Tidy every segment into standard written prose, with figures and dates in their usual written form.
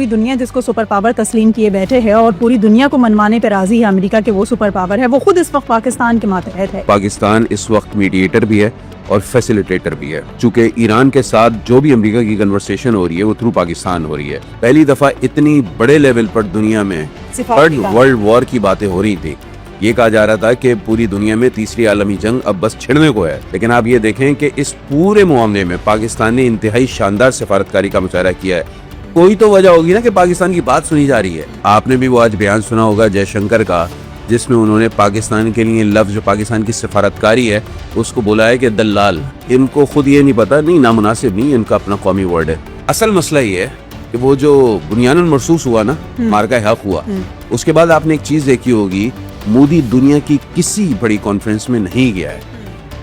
پوری دنیا جس کو سپر پاور تسلیم کیے بیٹھے ہے اور پوری دنیا کو منوانے پہ راضی ہے امریکہ کہ وہ سپر پاور ہے، وہ خود اس وقت پاکستان کے ماتحت ہے۔ پاکستان اس وقت میڈیٹر بھی ہے اور فیسیلیٹیٹر بھی ہے، چونکہ ایران کے ساتھ جو بھی امریکہ کی کنورسیشن ہو رہی ہے وہ تھرو پاکستان ہو رہی ہے۔ پہلی دفعہ اتنی بڑے لیول پر دنیا میں تھرڈ ورلڈ وار کی باتیں ہو رہی تھی، یہ کہا جا رہا تھا کہ پوری دنیا میں تیسری عالمی جنگ اب بس چھڑنے کو ہے، لیکن آپ یہ دیکھیں کہ اس پورے معاملے میں پاکستان نے انتہائی شاندار سفارتکاری کا مظاہرہ کیا ہے۔ کوئی تو وجہ ہوگی نا کہ پاکستان کی بات سنی جا رہی ہے۔ آپ نے بھی وہ آج بیان سنا ہوگا جے شنکر کا، جس میں انہوں نے پاکستان کے لیے لفظ جو پاکستان کی سفارتکاری ہے اس کو بولا ہے کہ دلال۔ ان کو خود یہ نہیں پتا، نہیں نامناسب نہیں، ان کا اپنا قومی ورڈ ہے۔ اصل مسئلہ یہ ہے کہ وہ جو بنیاداً مرصوص ہوا نا، مارکہ حق ہوا، اس کے بعد آپ نے ایک چیز دیکھی ہوگی، مودی دنیا کی کسی بڑی کانفرنس میں نہیں گیا ہے۔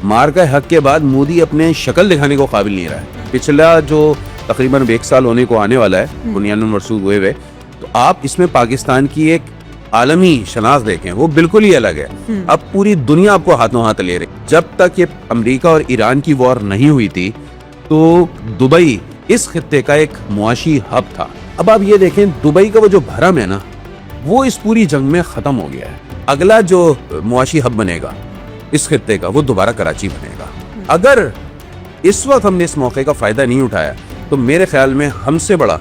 مارکہ حق کے بعد مودی اپنے شکل دکھانے کو قابل نہیں رہا ہے۔ پچھلا جو تقریباً 1 سال ہونے کو آنے والا ہے بنیاداً مرصوص ہوئے، تو آپ اس میں پاکستان کی ایک عالمی شناخت دیکھیں، وہ بالکل ہی الگ ہے۔ اب پوری دنیا آپ کو ہاتھوں ہاتھ لے رہی۔ جب تک یہ امریکہ اور ایران کی وار نہیں ہوئی تھی تو دبئی اس خطے کا ایک معاشی ہب تھا۔ اب آپ یہ دیکھیں دبئی کا وہ جو بھرم ہے نا، وہ اس پوری جنگ میں ختم ہو گیا ہے۔ اگلا جو معاشی ہب بنے گا اس خطے کا، وہ دوبارہ کراچی بنے گا۔ اگر اس وقت ہم نے اس موقع کا فائدہ نہیں اٹھایا تو میرے خیال میں ہم سے بڑا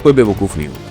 کوئی بے وقوف نہیں ہوگا۔